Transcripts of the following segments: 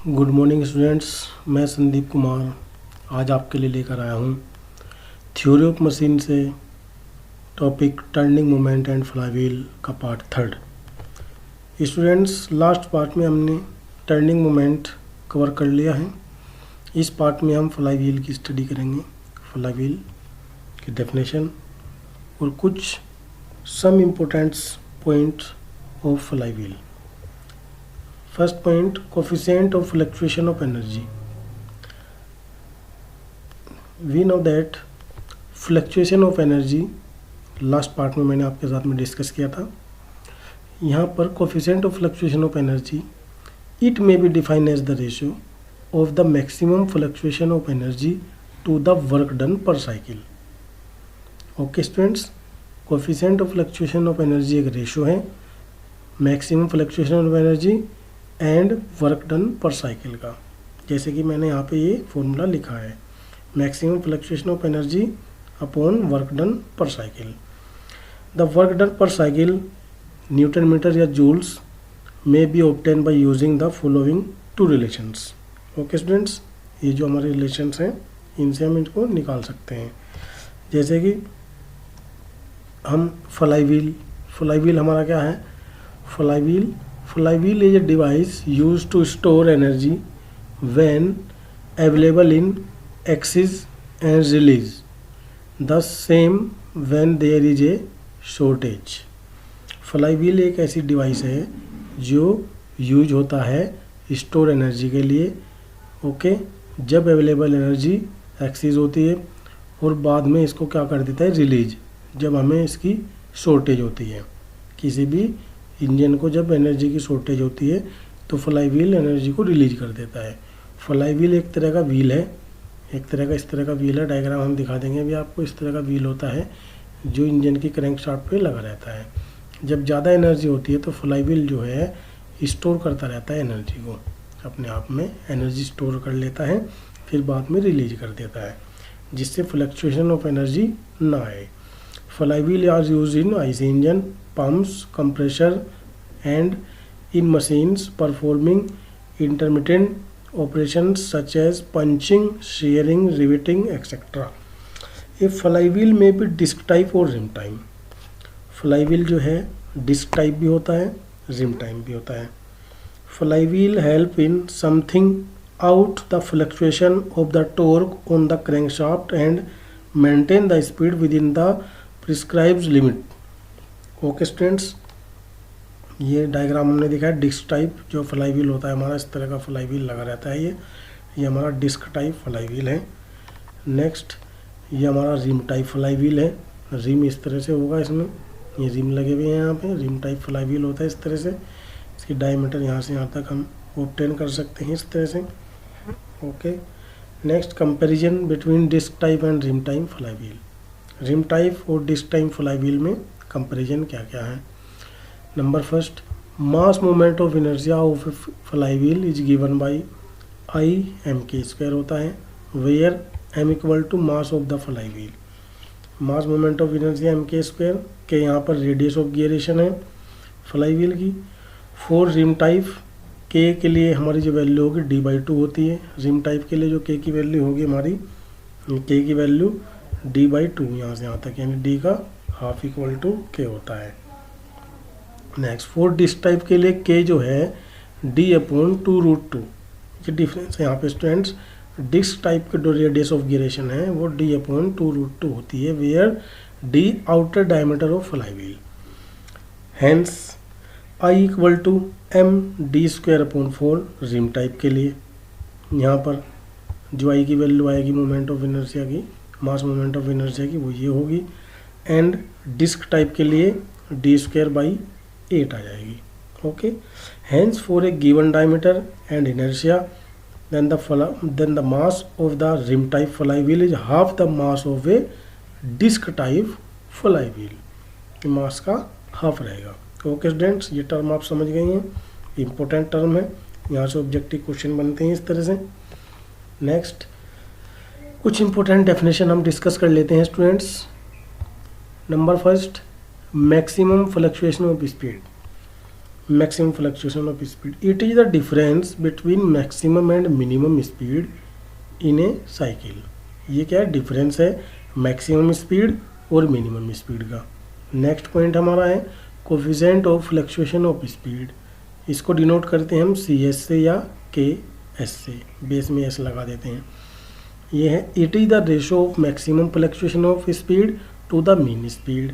Good morning students, मैं संदीप कुमार आज आपके लिए लेकर आया हूँ थ्योरी ऑफ मशीन से topic turning moment and flywheel का part third. Students, last part में हमने टर्निंग मोमेंट कवर कर लिया है। इस पार्ट में हम फ्लाईव्हील की स्टडी करेंगे, फ्लाईव्हील की डेफिनेशन और कुछ some importants points of flywheel. First point, coefficient of fluctuation of energy. We know that fluctuation of energy last part में मैंने आपके साथ में डिस्कस किया था। यहाँ पर coefficient of fluctuation of energy it may be defined as the ratio of the maximum fluctuation of energy to the work done per cycle. Okay students, coefficient of fluctuation of energy एक ratio है maximum fluctuation of energy and work done per cycle का। जैसे कि मैंने यहाँ पे ये formula लिखा है, maximum fluctuation of energy upon work done per cycle. The work done per cycle newton metre या joules may be obtain by using the following two relations. Okay students, ये जो हमारे रिलेशंस हैं इनसे हम इनको निकाल सकते हैं। जैसे कि हम फ्लाईव्हील हमारा क्या है, flywheel is a device used to store energy when available in axis and release the same when there is a shortage। Flywheel एक ऐसी डिवाइस है जो यूज होता है स्टोर एनर्जी के लिए, ओके, जब अवेलेबल एनर्जी एक्सिस होती है और बाद में इसको क्या कर देता है, रिलीज, जब हमें इसकी शॉर्टेज होती है। किसी भी इंजन को जब एनर्जी की शॉर्टेज होती है तो फ्लाईव्हील एनर्जी को रिलीज कर देता है। फ्लाईव्हील एक तरह का व्हील है, एक तरह का इस तरह का व्हील है, डायग्राम हम दिखा देंगे अभी आपको। इस तरह का व्हील होता है जो इंजन की क्रैंकशाफ्ट पे लगा रहता है। जब ज़्यादा एनर्जी होती है तो फ्लाईव्हील जो है स्टोर करता रहता है एनर्जी को, अपने आप में एनर्जी स्टोर कर लेता है, फिर बाद में रिलीज कर देता है, जिससे फ्लक्चुएशन ऑफ एनर्जी ना आए। Flywheel are use in IC engine, pumps, compressor and in machines performing intermittent operations such as punching, shearing, riveting, etc. A flywheel may be disc type or rim type। Flywheel जो है disc type भी होता है, rim type भी होता है। Flywheel help in something out the fluctuation of the torque on the crankshaft and maintain the speed with in the prescribed limit. Okay students, ये diagram हमने देखा है डिस्क टाइप जो फ्लाईव्हील होता है हमारा, इस तरह का फ्लाईव्हील लगा रहता है। ये हमारा डिस्क टाइप फ्लाईव्हील है। नेक्स्ट, ये हमारा रिम टाइप फ्लाईव्हील है। रिम इस तरह से होगा, इसमें ये रिम लगे हुए हैं यहाँ पे। रिम टाइप फ्लाईव्हील होता है इस तरह से, इसकी डायमीटर यहाँ से यहाँ तक हम ऑब्टेन कर सकते हैं इस तरह से। Okay, next, comparison between disc type and rim type flywheel. Rim type और डिस्क टाइप फ्लाईव्हील में कंपैरिजन क्या क्या है। Number first, mass moment of inertia of flywheel is given by I M K square होता है, where M equal to mass of the flywheel. Mass moment of inertia M K square के यहाँ पर radius of गियरेशन है flywheel की। For rim type के लिए हमारी जो वैल्यू होगी d/2 होती है। रिम टाइप के लिए जो के की वैल्यू होगी हमारी, के की वैल्यू d/2 यहाँ से यहाँ तक, यानी d का हाफ इक्वल टू के होता है। नेक्स्ट, फॉर डिस्क टाइप के लिए के जो है d/2√2। ये डिफरेंस है यहाँ पे स्टूडेंट्स। डिस्क टाइप के जो रेडियस ऑफ गिरेशन है वो d/2√2 होती है, where d outer diameter of flywheel. Hence I equal to md²/4 rim type के लिए। यहाँ पर जो आई की वैल्यू आएगी मोमेंट ऑफ इनर्शिया की, मास मोमेंट ऑफ इनर्शिया की, वो ये होगी। एंड डिस्क टाइप के लिए d²/8 आ जाएगी। Okay, hence for a given diameter and inertia then the mass of the rim type flywheel is half the mass of a disc type flywheel. Mass का half रहेगा। Okay students, ये term आप समझ गए हैं, important term है, यहाँ से ऑब्जेक्टिव क्वेश्चन बनते हैं इस तरह से। नेक्स्ट, कुछ इंपॉर्टेंट डेफिनेशन हम डिस्कस कर लेते हैं students. Number first, maximum fluctuation of speed. maximum fluctuation of speed. It is the difference between maximum and minimum speed in a cycle. ये क्या है, डिफरेंस है मैक्सिमम स्पीड और मिनिमम स्पीड का. नेक्स्ट पॉइंट हमारा है coefficient of fluctuation of speed. इसको denote करते हैं हम सी एस से या के एस से, बेस में एस लगा देते हैं. ये है it is the ratio of maximum fluctuation of speed to the mean speed.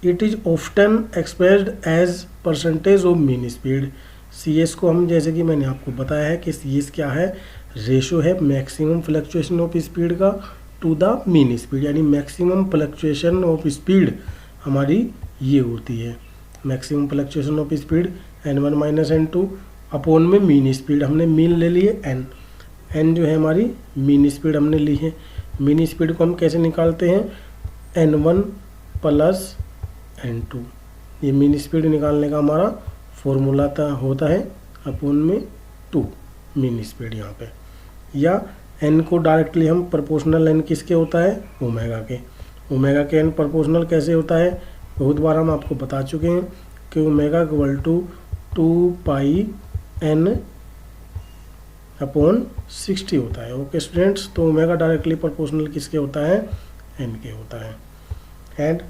It is often expressed as percentage of mean speed. C S को हम, जैसे कि मैंने आपको बताया है कि सी एस क्या है, रेशो है मैक्सिमम फ्लक्चुएशन ऑफ स्पीड का टू द मीन स्पीड. यानी मैक्सिमम फ्लक्चुएशन ऑफ स्पीड हमारी ये होती है, maximum fluctuation of speed n1 minus n2 upon में मीन स्पीड. हमने मीन ले लिए n जो है हमारी मीन स्पीड हमने ली है. मीन स्पीड को हम कैसे निकालते हैं, n1 प्लस n2. ये मीन स्पीड निकालने का हमारा फॉर्मूला होता है अपॉन में 2 मीन स्पीड यहाँ पे. या n को डायरेक्टली हम प्रोपोर्शनल n किसके होता है, ओमेगा के. ओमेगा के n प्रोपोर्शनल कैसे होता है, बहुत बार हम आपको बता चुके हैं कि omega equal to 2 pi n upon 60 होता है. ओके स्टूडेंट्स, तो ओमेगा डायरेक्टली प्रोपोर्शनल किसके होता है, n के होता है. एंड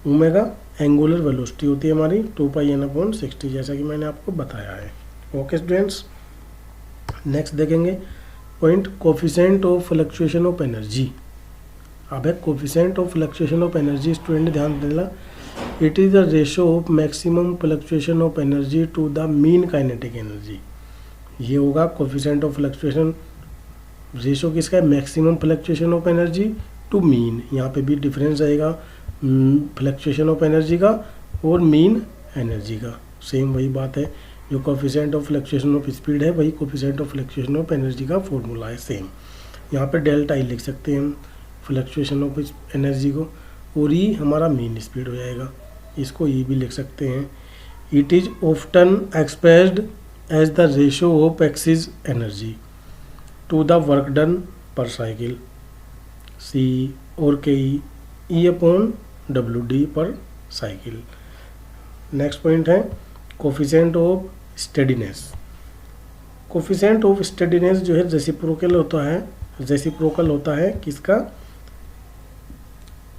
ओमेगा एंगुलर वेलोसिटी होती है हमारी 2 पाई n अपॉन 60, जैसा कि मैंने आपको बताया है. ओके स्टूडेंट्स, नेक्स्ट देखेंगे point coefficient of fluctuation of energy. अब है coefficient of fluctuation of energy. Student ध्यान देना, it is the ratio of maximum fluctuation of energy to the mean kinetic energy. ये होगा कोफिशिएंट ऑफ फ्लक्चुएशन, रेशो किसका है, maximum fluctuation of energy to mean. यहाँ पे भी डिफरेंस आएगा फ्लक्चुएशन ऑफ एनर्जी का और मीन एनर्जी का. सेम वही बात है, जो coefficient of fluctuation of speed है वही coefficient of fluctuation of energy का फॉर्मूला है सेम. यहाँ पे डेल्टा ई लिख सकते हैं हम फ्लक्चुएशन ऑफ एनर्जी को, और ई हमारा मीन स्पीड हो जाएगा. इसको ई भी लिख सकते हैं. It is often expressed as the ratio of excess energy to the work done per cycle, C और K E upon W D per cycle. Next point है coefficient of steadiness. Coefficient of steadiness जो है reciprocal होता है किसका,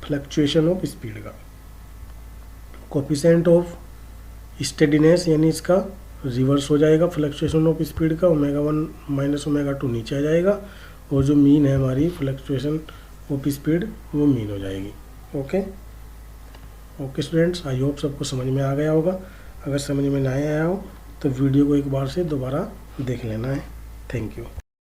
fluctuation of speed का. Coefficient of steadiness यानी इसका रिवर्स हो जाएगा फ्लक्चुएशन ऑफ स्पीड का, ओमेगा 1 माइनस ओमेगा 2 नीचे आ जाएगा, और जो मीन है हमारी फ्लक्चुएशन ऑफ स्पीड वो मीन हो जाएगी. ओके स्टूडेंट्स, आई होप सबको समझ में आ गया होगा. अगर समझ में नहीं आया हो तो वीडियो को एक बार से दोबारा देख लेना है. Thank you.